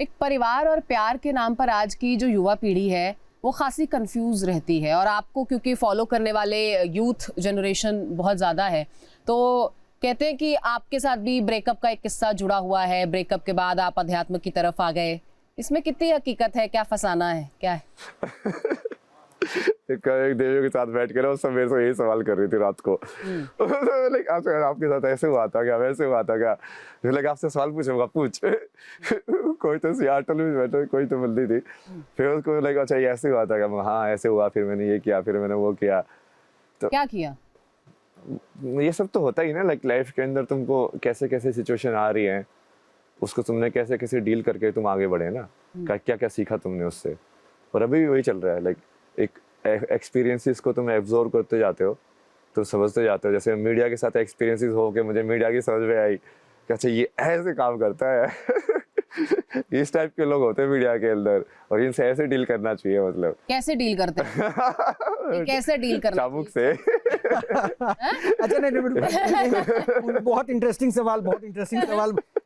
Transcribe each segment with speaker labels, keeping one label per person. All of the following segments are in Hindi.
Speaker 1: एक परिवार और प्यार के नाम पर आज की जो युवा पीढ़ी है वो खासी कंफ्यूज रहती है, और आपको क्योंकि फॉलो करने वाले यूथ जनरेशन बहुत ज़्यादा है, तो कहते हैं कि आपके साथ भी ब्रेकअप का एक किस्सा जुड़ा हुआ है। ब्रेकअप के बाद आप अध्यात्म की तरफ आ गए। इसमें कितनी हकीकत है, क्या फसाना है, क्या है?
Speaker 2: एक देवियों के साथ बैठ कर वो सब मेरे से यही सवाल कर रही थी रात को। लाइक आपके साथ ऐसे हुआ था क्या, वैसे हुआ था क्या? लाइक आपसे सवाल पूछूंगा, पूछ। कोई तो सियाटल में बैठो, कोई तो बंदी थी। फिर उसको लाइक अच्छा ये ऐसे हुआ था क्या? हाँ ऐसे हुआ, फिर मैंने ये किया, फिर मैंने वो किया। तो
Speaker 1: क्या किया?
Speaker 2: ये सब तो होता ही ना, लाइक लाइफ के अंदर तुमको कैसे कैसे सिचुएशन आ रही है, उसको तुमने कैसे कैसे डील करके तुम आगे बढ़े ना, क्या क्या सीखा तुमने उससे। और अभी भी वही चल रहा है, लाइक एक एक्सपीरियंसेस को तुम एब्जॉर्ब करते जाते हो, तो समझते जाते हो। जैसे मीडिया के साथ एक्सपीरियंसेस हो के मुझे मीडिया की समझ में आई कि अच्छा ये ऐसे काम करता है। इस टाइप के लोग होते हैं मीडिया के अंदर, और इनसे ऐसे डील करना चाहिए। मतलब
Speaker 1: कैसे डील करते हैं? ये कैसे डील करना
Speaker 2: चाबुक से।
Speaker 3: अच्छा नहीं, बहुत इंटरेस्टिंग सवाल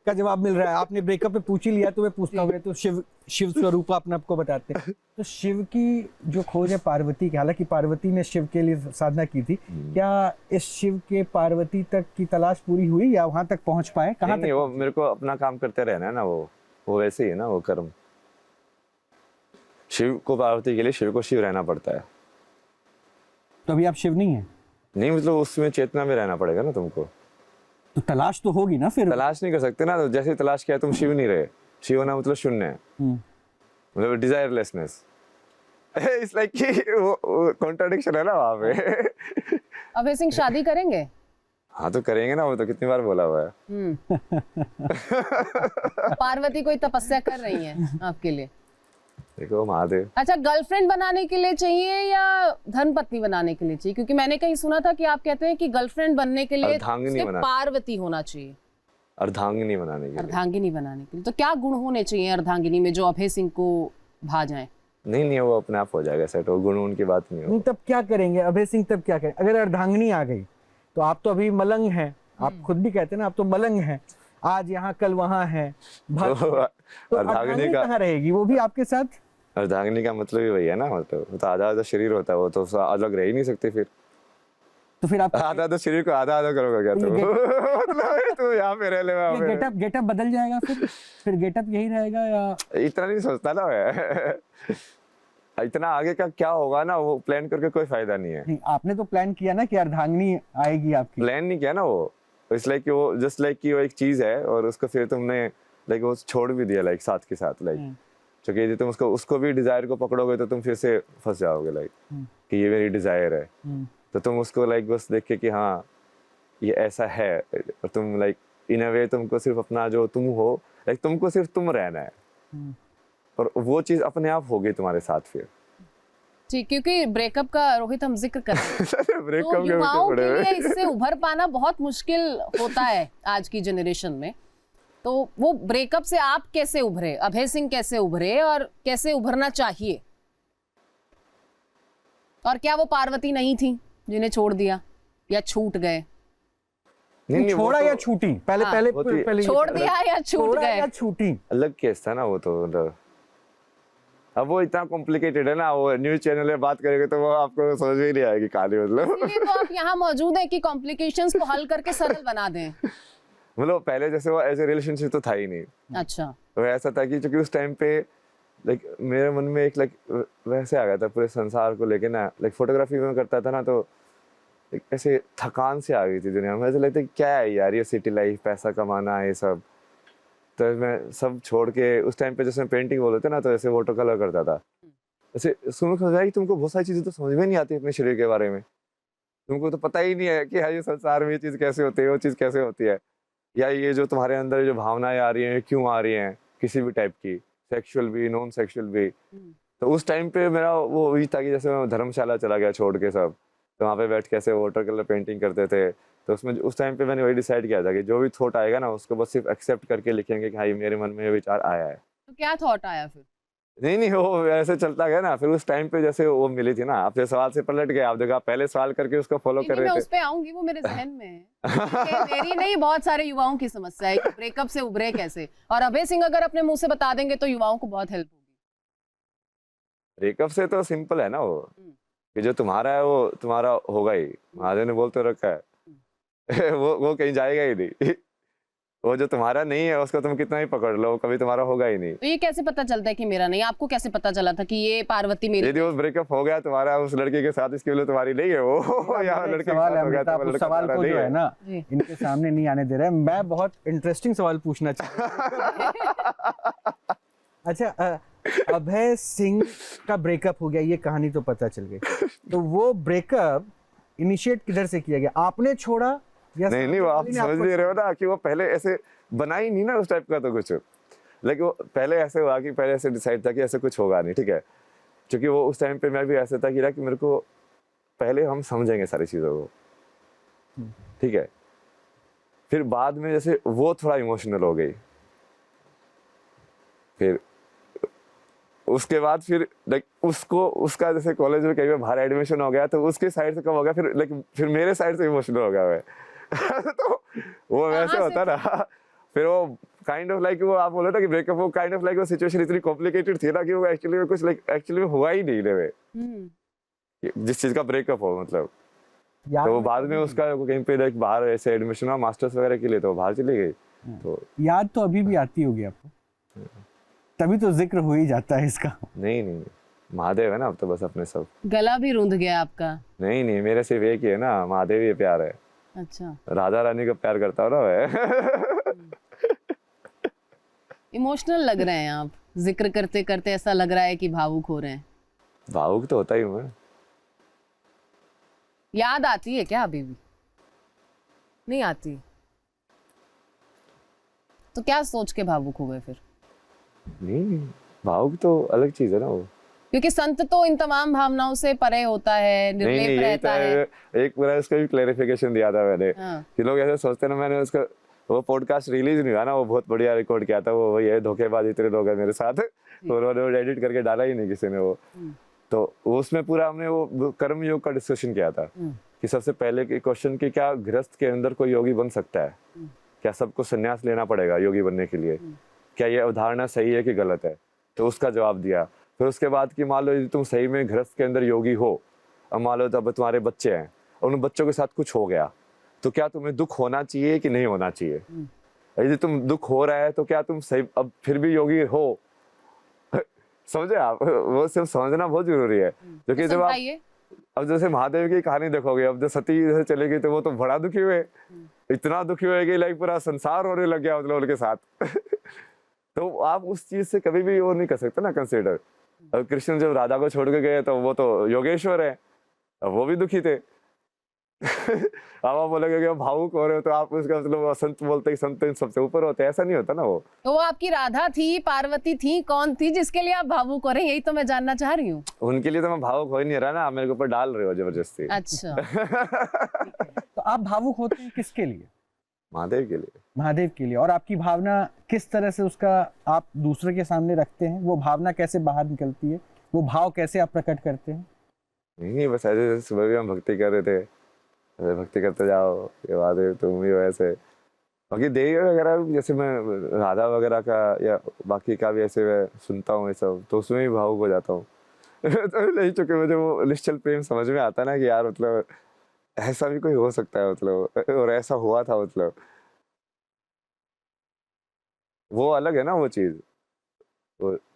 Speaker 3: का जवाब मिल रहा है। आपने ब्रेकअप पे पूछ ही लिया तो मैं पूछता हूँ। तो शिव स्वरूप अपने आपको बताते हैं, तो शिव की जो खोज है पार्वती की, हालांकि पार्वती ने शिव के लिए साधना की थी, क्या इस शिव के पार्वती तक की तलाश पूरी हुई या वहां तक पहुंच पाए? कहाँ तक?
Speaker 2: वो मेरे को अपना काम करते रहना है ना, वो वैसे ही है ना, वो कर्म। शिव को पार्वती के लिए शिव को शिव रहना पड़ता है।
Speaker 3: तो अभी आप शिव नहीं है?
Speaker 2: नहीं, मतलब उसमें चेतना में रहना पड़ेगा ना तुमको।
Speaker 3: तो तलाश तो होगी ना फिर।
Speaker 2: तलाश नहीं कर सकते ना, तो जैसे तलाश किया तुम शिव नहीं रहे। शिव होना मतलब शून्य है, मतलब डिजायरलेसनेस। इट्स लाइक कि वो कॉन्ट्राडिक्शन है ना वहाँ पे।
Speaker 1: अभय सिंह शादी करेंगे?
Speaker 2: हाँ तो करेंगे ना, वो तो कितनी बार बोला हुआ है।
Speaker 1: पार्वती कोई तपस्या कर रही है आपके लिए?
Speaker 2: देखो महादेव।
Speaker 1: अच्छा, गर्लफ्रेंड बनाने के लिए चाहिए या धर्मपत्नी बनाने के लिए चाहिए? क्योंकि मैंने कहीं सुना था कि आप कहते हैं कि गर्लफ्रेंड बनने के लिए सिर्फ पार्वती होना चाहिए,
Speaker 2: अर्धांगिनी बनाने के लिए।
Speaker 1: अर्धांगिनी बनाने के लिए तो क्या गुण होने चाहिए अर्धांगिनी में जो अभय सिंह को भा जाए?
Speaker 2: नहीं, वो अपने आप हो जाएगा सेट, वो गुण उनकी बात नहीं हो।
Speaker 3: तब क्या करेंगे अभय सिंह? तब क्या करें अगर अर्धांगिनी आ गई? तो आप तो अभी मलंग हैं, आप खुद भी कहते हैं ना आप तो मलंग हैं, आज यहाँ कल वहाँ है। तो अर्धांगिनी कहाँ रहेगी? वो भी आपके साथ?
Speaker 2: अर्धांगिनी का मतलब ही वही है ना, मतलब तो आधा आधा शरीर होता है, वो तो अलग रह ही नहीं सकते फिर।
Speaker 3: तो फिर आप
Speaker 2: आधा आधा शरीर को आधा आधा करोगे क्या तुम? मतलब तू यहाँ पे रह ले, वहाँ पे
Speaker 3: गेटअप बदल जाएगा फिर गेटअप यही रहेगा या?
Speaker 2: इतना नहीं सोचता ना मैं। इतना आगे का क्या होगा ना, वो प्लान करके कोई फायदा नहीं है।
Speaker 3: नहीं, आपने तो प्लान किया ना कि अर्धांगिनी आएगी आपकी।
Speaker 2: प्लान नहीं किया ना वो, इट्स लाइक वो जस्ट लाइक कि वो एक चीज है, और उसको फिर तुमने लाइक वो छोड़ भी दिया लाइक साथ के साथ, लाइक क्योंकि यदि तुम उसको भी डिजायर को पकड़ोगे तो तुम फिर से फंस जाओगे, लाइक कि ये मेरी डिजायर है। तो तुम उसको लाइक बस देख के कि हाँ ये ऐसा है, और तुम लाइक इन अ वे तुमको सिर्फ अपना जो तुम हो, लाइक तुमको सिर्फ तुम रहना है, और वो चीज अपने आप होगी तुम्हारे साथ फिर।
Speaker 1: ठीक, क्योंकि ब्रेकअप का रोहित हम जिक्र कर रहे हैं।
Speaker 2: ब्रेकअप
Speaker 1: तो युवाओं के लिए इससे उभर पाना बहुत मुश्किल होता है आज की जनरेशन में। तो वो ब्रेकअप से आप कैसे उभरे, अभय सिंह कैसे उभरे, और कैसे उभरना चाहिए? और क्या वो पार्वती नहीं थी जिन्हें छोड़ दिया या छूट गए?
Speaker 3: नहीं, छोड़ा या छूटी? पहले
Speaker 1: छोड़ दिया या छूट गए?
Speaker 3: या छूटी
Speaker 2: अलग केस था ना वो तो। मतलब अब वो इतना कॉम्प्लिकेटेड है ना, वो न्यूज चैनल में बात करेंगे तो वो आपको समझ में नहीं आएगी कहानी। मतलब
Speaker 1: इसलिए तो आप यहाँ मौजूद हैं कि कॉम्प्लिकेशंस को हल करके सरल बना दें।
Speaker 2: मतलब पहले जैसे वो ऐसे रिलेशनशिप तो था ही नहीं।
Speaker 1: अच्छा,
Speaker 2: तो ऐसा था कि क्योंकि उस टाइम पे लाइक मेरे मन में एक लाइक वैसे आ गया था पूरे संसार को लेके ना, लाइक फोटोग्राफी में करता था ना, तो एक ऐसे थकान से आ गई थी दुनिया में। ऐसा लगता है क्या है यार ये सिटी लाइफ, पैसा कमाना ये सब। तो मैं सब छोड़ के उस टाइम पे जैसे पेंटिंग बोलते ना, तो ऐसे वाटर कलर करता था। ऐसे सुनो समझ कि तुमको बहुत सारी चीजें तो समझ में नहीं आती अपने शरीर के बारे में। तुमको तो पता ही नहीं है कि हाँ ये संसार में ये चीज कैसे होती है, वो चीज कैसे होती है, या ये जो तुम्हारे अंदर जो भावनाएं आ रही हैं क्यों आ रही हैं, किसी भी टाइप की, सेक्सुअल भी नॉन सेक्सुअल भी। तो उस टाइम पे मेरा वो वही था कि जैसे मैं धर्मशाला चला गया छोड़ के सब, तो वहाँ पे बैठ के ऐसे वाटर कलर पेंटिंग करते थे। तो उसमें उस टाइम पे मैंने वही डिसाइड किया था कि जो भी थॉट आएगा ना उसको बस सिर्फ एक्सेप्ट करके लिखेंगे कि हाँ ये मेरे मन में ये विचार आया है।
Speaker 1: तो क्या थॉट आया फिर?
Speaker 2: नहीं नहीं, वो ऐसे चलता गया ना। फिर उस टाइम पे जैसे वो मिली थी ना, आपके सवाल से पलट गए, आप देखा पहले सवाल करके उसको फॉलो
Speaker 1: नहीं,
Speaker 2: कर
Speaker 1: नहीं,
Speaker 2: रहे
Speaker 1: मैं
Speaker 2: थे।
Speaker 1: उस पे आऊंगी, वो मेरे जहन में है। ये मेरी नहीं, बहुत सारे युवाओं की समस्या है कि ब्रेकअप से उभरे कैसे। और अभय सिंह अगर अपने मुंह से बता देंगे तो युवाओं को बहुत हेल्प होगी।
Speaker 2: ब्रेकअप से तो सिंपल है ना वो,
Speaker 1: हम्म,
Speaker 2: कि जो तुम्हारा है वो तुम्हारा होगा ही। महादेव ने बोल तो रखा है वो कहीं जाएगा ही नहीं वो जो तुम्हारा नहीं है उसको तुम कितना ही पकड़ लो, कभी तुम्हारा होगा ही नहीं।
Speaker 1: तो ये कैसे पता चलता है कि मेरा नहीं? आपको कैसे पता चला था कि ये पार्वती मेरी
Speaker 2: यदि वो ब्रेकअप हो गया तुम्हारा उस लड़के के साथ, इसके लिए तुम्हारी नहीं है वो या
Speaker 3: मेरा एक
Speaker 2: लड़के के
Speaker 3: सवाल
Speaker 2: साथ
Speaker 3: है
Speaker 2: हो गया
Speaker 3: अमृता,
Speaker 2: तो
Speaker 3: आप
Speaker 2: वो
Speaker 3: उस
Speaker 2: लड़का
Speaker 3: सवाल
Speaker 2: तुम्हारा
Speaker 3: को
Speaker 2: नहीं
Speaker 3: जो है
Speaker 2: है।
Speaker 3: ना
Speaker 1: जी।
Speaker 3: इनके सामने नहीं आने दे रहे हैं। मैं बहुत इंटरेस्टिंग सवाल पूछना चाहता हूँ। अच्छा, अभय सिंह का ब्रेकअप हो गया, ये कहानी तो पता चल गई। तो वो ब्रेकअप इनिशिएट किधर से किया गया? आपने छोड़ा या
Speaker 2: नहीं नहीं, वो आप समझ नहीं रहे हो ना कि वो पहले ऐसे बना ही नहीं ना उस टाइप का तो कुछ। लेकिन वो पहले ऐसे हुआ कि पहले ऐसे डिसाइड था कि ऐसे कुछ होगा नहीं, ठीक है। क्योंकि वो उस टाइम पे मैं भी ऐसे था कि मेरे को पहले हम समझेंगे सारी चीज़ों को, ठीक है। फिर बाद में जैसे वो थोड़ा इमोशनल हो गई, फिर उसके बाद फिर लाइक उसको उसका जैसे कॉलेज में कहीं पे बाहर एडमिशन हो गया तो उसके साइड से कब हो गया, फिर लाइक फिर मेरे साइड से इमोशनल हो गया मैं तो वो वैसे
Speaker 1: कहाँ से
Speaker 2: होता ना। फिर वो काइंड ऑफ लाइक वो आप बोलो ना कि ब्रेकअप, वो काइंड ऑफ लाइक वो सिचुएशन इतनी कॉम्प्लिकेटेड थी ना कि वो एक्चुअली में कुछ लाइक एक्चुअली में हुआ ही नहीं रे जिस चीज का ब्रेकअप हो मतलब।
Speaker 3: याद
Speaker 2: तो वो बाद में उसका वो कहीं पे लाइक बाहर ऐसे एडमिशन हुआ मास्टर्स वगैरह के लिए, तो वो बाहर चली गई। तो
Speaker 3: याद तो अभी भी आती होगी आपको, तभी तो जिक्र हो ही जाता है इसका।
Speaker 2: नहीं नहीं, महादेव है ना अब तो बस अपने सब।
Speaker 1: गला भी रूंध गया आपका।
Speaker 2: नहीं नहीं, मेरे सिर्फ एक ही है ना, महादेव ही प्यार है।
Speaker 1: अच्छा,
Speaker 2: राधा रानी का प्यार करता हूँ ना मैं
Speaker 1: इमोशनल लग रहे हैं आप, जिक्र करते करते ऐसा लग रहा है कि भावुक हो रहे हैं।
Speaker 2: भावुक तो होता ही हूँ मैं।
Speaker 1: याद आती है क्या अभी भी? नहीं आती? तो क्या सोच के भावुक हो गए फिर?
Speaker 2: नहीं नहीं, भावुक तो अलग चीज है ना वो।
Speaker 1: क्योंकि संत तो इन तमाम भावनाओं से परे होता है,
Speaker 2: नहीं नहीं,
Speaker 1: निर्लेप
Speaker 2: यही तो
Speaker 1: रहता है।
Speaker 2: है। एक पूरा इसका भी क्लेरिफिकेशन दिया था मैंने
Speaker 1: हाँ।
Speaker 2: कि लोग ऐसे सोचते ना, मैंने उसका वो पॉडकास्ट रिलीज नहीं हुआ ना, वो बहुत बढ़िया रिकॉर्ड किया था वो, वही है धोखेबाज इतने लोग हैं मेरे साथ उन्होंने वो एडिट करके डाला ही नहीं किसी ने वो। तो उसमें पूरा हमने वो कर्म योग का डिस्कशन किया था कि सबसे पहले के क्वेश्चन कि क्या गृहस्थ के अंदर कोई योगी बन सकता है, क्या सबको संन्यास लेना पड़ेगा योगी बनने के लिए, क्या ये अवधारणा सही है कि गलत है। तो उसका जवाब दिया। फिर उसके बाद कि मान लो यदि तुम सही में गृहस्थ के अंदर योगी हो, अब मान लो तब तुम्हारे बच्चे हैं और उन बच्चों के साथ कुछ हो गया, तो क्या तुम्हें दुख होना चाहिए कि नहीं होना चाहिए। यदि तुम दुख हो रहा है तो क्या तुम सही अब फिर भी योगी हो समझे आप, वो सिर्फ समझना बहुत जरूरी है। क्योंकि जब आप अब जैसे महादेव की कहानी देखोगे, अब जब सती जैसे चली गई तो वो तो बड़ा दुखी हुए, इतना दुखी हुए कि लाइक पूरा संसार होने लग गया मतलब उनके साथ तो आप उस चीज से कभी भी वो नहीं कर सकते ना कंसिडर। अब कृष्ण जब राधा को छोड़ के गए तो वो तो योगेश्वर है, अब वो भी दुखी थे अब आप बोलोगे कि भावुक हो रहे हो तो आप उसका मतलब संत बोलते ही संत इन सबसे ऊपर होते हैं, ऐसा नहीं होता ना वो।
Speaker 1: तो वो आपकी राधा थी, पार्वती थी, कौन थी जिसके लिए आप भावुक हो रहे हैं? यही तो मैं जानना चाह रही हूँ।
Speaker 2: उनके लिए तो मैं भावुक हो ही नहीं रहा ना, आप मेरे के ऊपर डाल रहे हो जबरदस्ती।
Speaker 1: अच्छा
Speaker 3: तो आप भावुक होते हैं किसके लिए?
Speaker 2: महादेव के लिए।
Speaker 3: महादेव के लिए। और आपकी भावना किस तरह से उसका आप दूसरे के सामने रखते हैं? वो भावना कैसे बाहर निकलती है? वो भाव कैसे आप प्रकट करते हैं?
Speaker 2: नहीं बस ऐसे सुबह भी हम भक्ति कर रहे थे, ऐसे भक्ति करते जाओ ये महादेव तुम ही हो ऐसे। बाकी देवी वगैरह जैसे मैं राधा वगैरह का या बाकी का भी ऐसे मैं सुनता हूँ ये सब, तो उसमें भी भावुक हो जाता हूँ तो नहीं, चूंकि मुझे वो निश्चल प्रेम समझ में आता ना कि यार मतलब ऐसा भी कोई हो सकता है मतलब, और ऐसा हुआ था मतलब, वो अलग है ना वो चीज।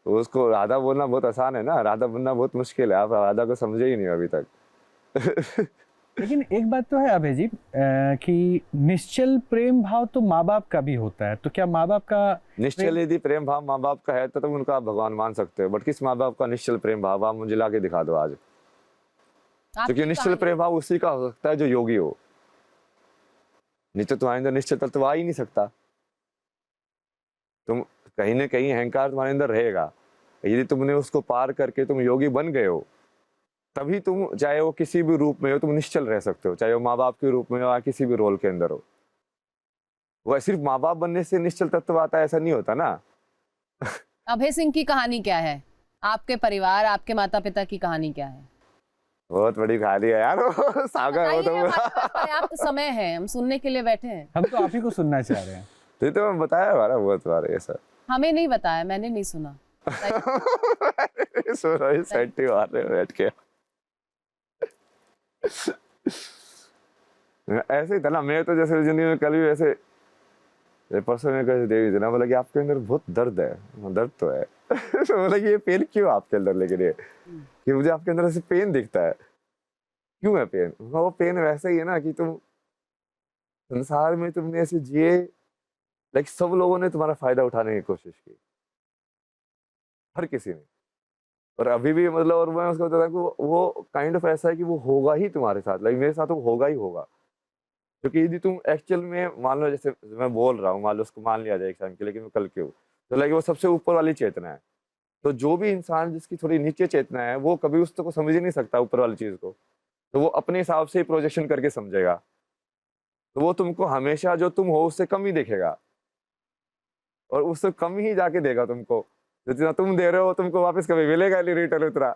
Speaker 2: उसको राधा बोलना बहुत आसान है ना, राधा बनना बहुत मुश्किल है। आप राधा को समझे ही नहीं अभी तक
Speaker 3: लेकिन एक बात तो है अभय जी कि निश्चल प्रेम भाव तो माँ बाप का भी होता है, तो क्या माँ बाप का
Speaker 2: निश्चल यदि प्रेम भाव माँ बाप का है तो तुम उनका आप भगवान मान सकते हो, बट किस माँ बाप का निश्चल प्रेम भाव आप मुझे लाके दिखा दो आज। क्योंकि निश्चल प्रेम भाव उसी का हो सकता है जो योगी हो, नहीं तो तुम्हारे अंदर निश्चल तत्व आ ही नहीं सकता। तुम कहीं ना कहीं अहंकार तुम्हारे अंदर रहेगा, यदि तुमने उसको पार करके तुम योगी बन गए हो तभी तुम, चाहे वो किसी भी रूप में हो, तुम निश्चल रह सकते हो, चाहे वो माँ बाप के रूप में हो या किसी भी रोल के अंदर हो। वो सिर्फ माँ बाप बनने से निश्चल तत्व आता है ऐसा नहीं होता ना
Speaker 1: अभय सिंह की कहानी क्या है? आपके परिवार, आपके माता पिता की कहानी क्या है?
Speaker 2: बहुत बड़ी कहानी है यार वो सागर वो तो
Speaker 1: बताइए, हमारे पास पर्याप्त समय है, हम सुनने के लिए बैठे हैं।
Speaker 3: हम तो आप ही को सुनना चाह रहे हैं।
Speaker 2: तो मैं बताया हमारा बहुत बार ये सब
Speaker 1: हमें नहीं बताया, मैंने नहीं सुना।
Speaker 2: सो रही सेंटी मार रहे बैठ के ऐसे ही था ना। मैं तो जैसे जिंदगी में कल भी वैसे परसों में कैसे देवी थी ना, बोला कि आपके अंदर बहुत दर्द है। दर्द तो है तो बोला कि ये पेन क्यों आपके अंदर, लेकिन ये कि मुझे आपके अंदर ऐसे पेन दिखता है, क्यों है पेन? वो पेन वैसा ही है ना कि तुम संसार में तुमने ऐसे जिए, लाइक सब लोगों ने तुम्हारा फायदा उठाने की कोशिश की, हर किसी ने। और अभी भी मतलब, और मैं उसको बताता हूँ कि वो काइंड ऑफ ऐसा है कि वो होगा ही तुम्हारे साथ, लाइक मेरे साथ वो होगा ही होगा। क्योंकि यदि तुम एक्चुअल में मान लो, जैसे मैं बोल रहा हूँ, मान लो उसको मान लिया जाए एक टाइम के लिए कि मैं कल क्यों, तो लाइक वो सबसे ऊपर वाली चेतना है। तो जो भी इंसान जिसकी थोड़ी नीचे चेतना है, वो कभी उसको को समझ ही नहीं सकता ऊपर वाली चीज को, तो वो अपने हिसाब से ही प्रोजेक्शन करके समझेगा। तो वो तुमको हमेशा जो तुम हो उससे कम ही देखेगा, और उससे कम ही जाके देगा तुमको। जितना तुम दे रहे हो तुमको वापस कभी मिलेगा नहीं रिटर्न उतना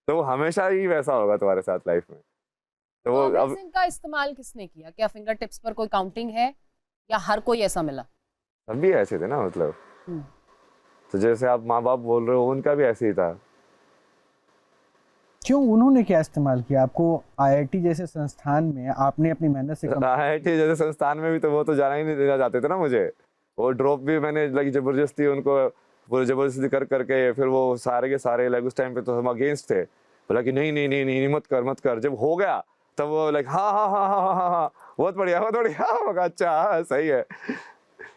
Speaker 2: तो वो हमेशा ही वैसा होगा तुम्हारे साथ लाइफ में। तो वो अब
Speaker 1: का इस्तेमाल किसने किया? क्या फिंगर टिप्स पर कोई काउंटिंग है या हर कोई ऐसा मिला?
Speaker 2: सभी ऐसे थे ना, मतलब
Speaker 1: हम्म।
Speaker 2: तो जैसे आप माँ बाप बोल रहे हो, उनका भी ऐसे ही था।
Speaker 3: क्यों, उन्होंने क्या इस्तेमाल किया? आपको आईआईटी जैसे संस्थान में आपने अपनी मेहनत से
Speaker 2: आईआईटी जैसे संस्थान में भी तो वो तो जाना ही नहीं देना चाहते थे ना मुझे। वो ड्रॉप भी मैंने लाइक जबरदस्ती उनको, वो जबरदस्ती कर करके, फिर वो सारे के सारे लाइक उस टाइम पे तो हम अगेंस्ट थे। बोला कि नहीं नहीं नहीं नहीं मत कर मत कर। जब हो गया तब वो लाइक हाँ हाँ हाँ हाँ हाँ हाँ बहुत बढ़िया बहुत बढ़िया। मैं कहा अच्छा हाँ, सही है।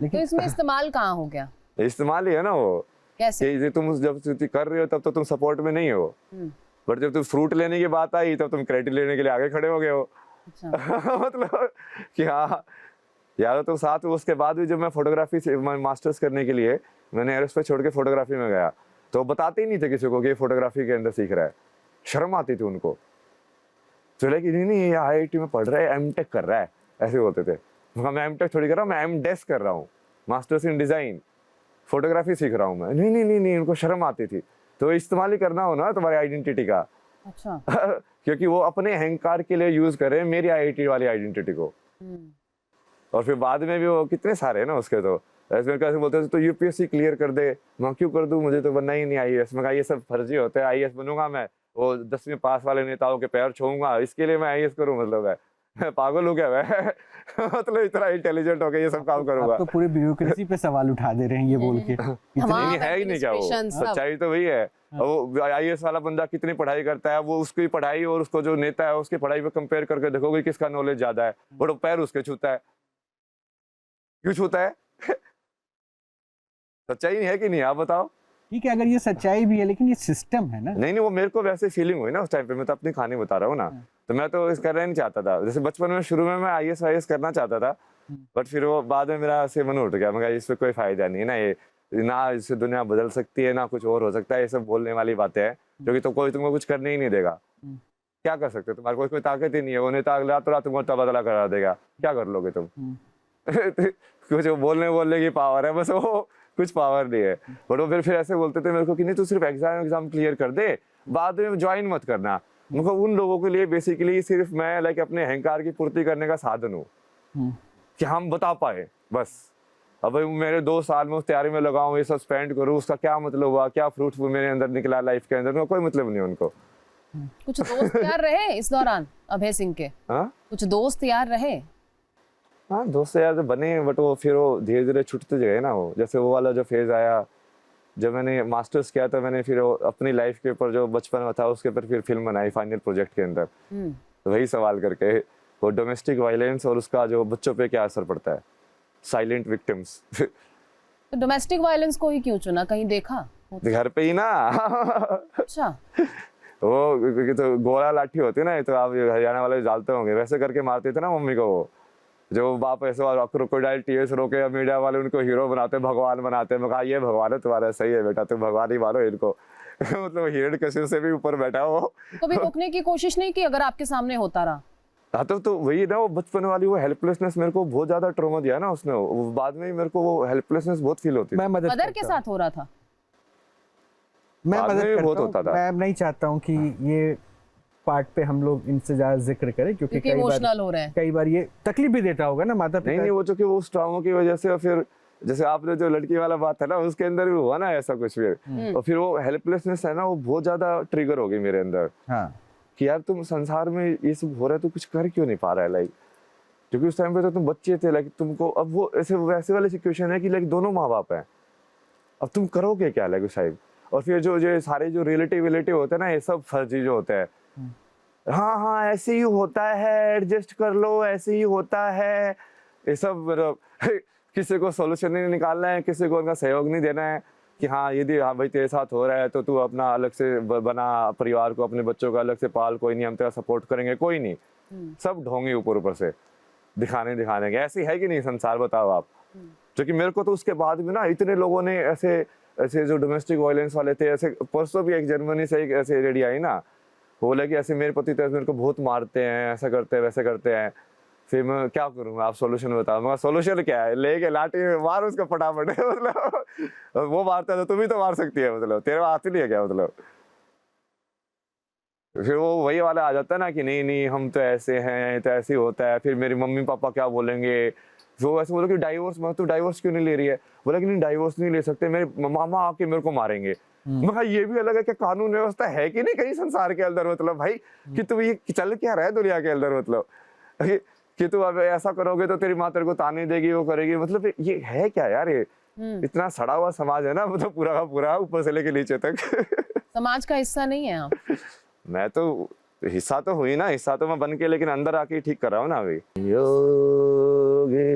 Speaker 1: तो इसमें इस्तेमाल कहाँ हो गया?
Speaker 2: इस्तेमाल ही है ना वो,
Speaker 1: कैसे?
Speaker 2: कि तुम जब कर रहे हो तब तो तुम सपोर्ट में नहीं हो, बट जब तुम फ्रूट लेने की बात आई तब तुम क्रेडिट लेने के लिए आगे खड़े हो गए हो।
Speaker 1: अच्छा।
Speaker 2: मतलब कि हाँ यार, तो साथ उसके बाद भी जब मैं फोटोग्राफी से मास्टर्स करने के लिए मैंने एरोस्पेस छोड़ के फोटोग्राफी में गया, तो बताते ही नहीं थे किसी को कि फोटोग्राफी के अंदर सीख रहा है। शर्म आती थी उनको। चले कि नहीं नहीं ये आईआईटी में पढ़ रहा है, एमटेक कर रहा है, ऐसे बोलते थे। मैं एमटेक थोड़ी कर रहा हूँ, मैं एमडेस कर रहा हूँ, मास्टर्स इन डिजाइन, फोटोग्राफी सीख रहा हूँ मैं। नहीं नहीं नहीं नहीं, उनको शर्म आती थी। तो इस्तेमाल ही करना हो ना तुम्हारी आइडेंटिटी का।
Speaker 1: अच्छा।
Speaker 2: क्योंकि वो अपने अहंकार के लिए यूज करे मेरी आईआईटी वाली आइडेंटिटी को। और फिर बाद में भी वो कितने सारे हैं ना उसके, तो ऐसे कैसे बोलते थे तो यूपीएससी क्लियर कर दे। मैं क्यों कर दूं, मुझे तो बनना ही नहीं आईएएस। मैं कहा ये सब फर्जी होते हैं, आईएएस बनूंगा मैं, वो 10वीं पास वाले नेताओं के पैर छूंगा, इसके लिए मैं आईएएस करूं? मतलब मैं पागल हो गया मैं मतलब इतना इंटेलिजेंट हो गया ये सब काम करूंगा।
Speaker 3: आप तो पूरे ब्यूरोक्रेसी पे सवाल उठा दे रहे हैं ये बोल के।
Speaker 2: नहीं है ही नहीं क्या वो, सच्चाई तो वही है। वो आईएएस वाला बंदा कितनी पढ़ाई करता है, वो उसकी पढ़ाई और उसको जो नेता है उसकी पढ़ाई पे कंपेयर करके देखोगे किसका नॉलेज ज्यादा है, बट पैर उसके छूता है। क्यों छूता है? सच्चाई नहीं है कि नहीं, आप बताओ।
Speaker 3: ठीक है, अगर ये सच्चाई भी है लेकिन ये सिस्टम है ना।
Speaker 2: नहीं नहीं, वो मेरे को वैसे फीलिंग हुई ना उस टाइम पे। मैं तो अपनी कहानी बता रहा हूँ ना, तो मैं तो इस करना नहीं चाहता था। जैसे बचपन में शुरू में मैं आईएएस करना चाहता था, बट फिर वो बाद में मेरा ऐसे मन उठ गया। मैं कहा इससे कोई फायदा नहीं है ना, ये ना इससे दुनिया बदल सकती है ना कुछ और हो सकता है, ये सब बोलने वाली बातें हैं, क्योंकि तो कोई तुमको कुछ करने ही नहीं देगा। क्या कर सकते हो, तुम्हारे कोई ताकत ही नहीं है। वो नेता अगला तो रात तुमको तबादला करा देगा, क्या कर लोगे तुम? कुछ बोलने की पावर है बस, वो कुछ पावर नहीं है। बट वो फिर ऐसे बोलते थे मेरे को कि नहीं तू सिर्फ एग्जाम क्लियर कर दे, बाद में ज्वाइन मत करना। मुझे उन लोगों के लिए बेसिकली सिर्फ मैं लाइक अपने अहंकार की पूर्ति करने का साधन हूँ कि हम बता पाए बस। अब मेरे 2 साल में उस तैयारी में लगाऊं, ये सब स्पेंड करूँ, उसका क्या मतलब हुआ, क्या फ्रूटफुल मेरे अंदर निकला लाइफ के अंदर, कोई मतलब नहीं उनको।
Speaker 1: कुछ दोस्त यार रहे इस दौरान अभय सिंह के?
Speaker 2: हाँ
Speaker 1: कुछ दोस्त यार रहे?
Speaker 2: हाँ दोस्त यार तो बने, बट वो फिर वो धीरे धीरे छूटते गए ना। वो जैसे वो वाला जो फेज आया जब मैंने मास्टर्स किया, तो मैंने फिर वो अपनी लाइफ के ऊपर जो बचपन में था उसके ऊपर फिर फिल्म बनाई फाइनल प्रोजेक्ट के अंदर। तो वही सवाल करके वो डोमेस्टिक वायलेंस और उसका जो बच्चों पे क्या असर पड़ता है, साइलेंट विक्टिम्स।
Speaker 1: तो डोमेस्टिक वायलेंस को ही क्यों चुना, कहीं देखा?
Speaker 2: घर पे ही ना।
Speaker 1: अच्छा।
Speaker 2: वो तो गोला लाठी होती है ना, तो आप हरियाणा वाले डालते होंगे, वैसे करके मारते थे ना मम्मी को। वो जो बाप ऐसे क्रोकोडाइल टीयर्स रोके, मीडिया वाले उनको हीरो बनाते, भगवान बनाते। मैं कहा ये भगवान है तुम्हारा, सही है बेटा, तुम भगवान ही मानो इनको। मतलब हिरण्यकशिपु से भी ऊपर बैठा वो।
Speaker 1: कभी रोकने की कोशिश नहीं की अगर आपके सामने होता रहा?
Speaker 2: हाँ तो वही ना, वो बचपन वाली वो हेल्पलेसनेस मेरे को बहुत ज्यादा ट्रॉमा दिया ना उसने। बाद में मेरे को वो हेल्पलेसनेस बहुत फील होती है।
Speaker 3: मैं मदद
Speaker 1: मदर के साथ हो रहा था?
Speaker 3: मैं
Speaker 2: बाद में
Speaker 3: मदद
Speaker 2: भी बहुत
Speaker 3: करता
Speaker 2: होता
Speaker 3: हूँ,
Speaker 2: था।
Speaker 3: मैं नहीं चाहता हूँ कि ये पार्ट पे हम लोग इनसे ज्यादा जिक्र करें, क्योंकि
Speaker 1: क्योंकि इमोशनल हो रहे हैं।
Speaker 3: कई बार ये तकलीफ भी देता होगा ना माता
Speaker 2: नहीं
Speaker 3: पिता।
Speaker 2: नहीं, वो चूंकि वो उस ट्रॉमा की वजह से, और फिर जैसे आपने जो लड़की वाला बात है ना, उसके अंदर भी हुआ ना ऐसा कुछ फिर, और फिर वो हेल्पलेसनेस है ना, वो बहुत ज्यादा ट्रिगर हो गई मेरे अंदर
Speaker 3: हाँ
Speaker 2: कि यार तुम संसार में ये सब हो रहा है, तू कुछ कर क्यों नहीं पा रहा है, लाइक क्योंकि उस टाइम पे तो तुम बच्चे थे, लाइक तुमको अब वो ऐसे वैसे वाली सिचुएशन है कि लाइक दोनों माँ बाप हैं, अब तुम करोगे क्या, लाइक उस टाइम। और फिर जो सारे जो रिलेटिव होते हैं ना, ये सब फर्जी जो होते हैं, हाँ हाँ ऐसे ही होता है, एडजस्ट कर लो, ऐसे ही होता है, ये सब मतलब किसी को सोल्यूशन नहीं निकालना है, किसी को उनका सहयोग नहीं देना है कि हाँ यदि हाँ भाई तेरे साथ हो रहा है तो तू अपना अलग से बना, परिवार को, अपने बच्चों का अलग से पाल, कोई नहीं हम तेरा सपोर्ट करेंगे, कोई नहीं। सब ढोंगे ऊपर ऊपर से दिखाने के, ऐसी है कि नहीं संसार, बताओ आप। क्योंकि मेरे को तो उसके बाद भी ना इतने लोगों ने ऐसे ऐसे जो डोमेस्टिक वायलेंस वाले थे, ऐसे परसों भी एक जर्मनी से एक ऐसे लेडी आई ना, बोला कि ऐसे मेरे पति तो मेरे को बहुत मारते हैं, ऐसा करते हैं वैसे करते हैं, फिर मैं क्या करूँ, आप सोल्यूशन बताओ। मैं सोल्यूशन क्या है, लेके लाठी मार उसको फटाफट मतलब वो मारता है तो तुम भी तो मार सकती है, मतलब तेरे हाथ नहीं है क्या, मतलब फिर वो वही वाला आ जाता है ना कि नहीं नहीं हम तो ऐसे हैं, तो ऐसे ही होता है, फिर मेरे मम्मी पापा क्या बोलेंगे, वो ऐसे बोलो कि डाइवोर्स, मैं तो डाइवोर्स क्यों नहीं ले रही है, बोला कि नहीं डाइवोर्स नहीं ले सकते, मेरे मामा आके मेरे को मारेंगे। मैं कहा ये भी अलग है कि कानून व्यवस्था है कि नहीं कहीं संसार के अंदर, मतलब भाई कि तुम ये चल क्या रहा है दुनिया के अंदर, मतलब कि तुम अब ऐसा करोगे तो तेरी माँ तेरे को ताने देगी, वो करेगी, मतलब ये है क्या यार, ये इतना सड़ा हुआ समाज है ना, मतलब पूरा का पूरा ऊपर से लेके नीचे तक
Speaker 1: समाज का हिस्सा नहीं है आप।
Speaker 2: मैं तो हिस्सा तो हुई ना, हिस्सा तो मैं बन के, लेकिन अंदर आके ही ठीक कर रहा हूँ ना अभी। योगे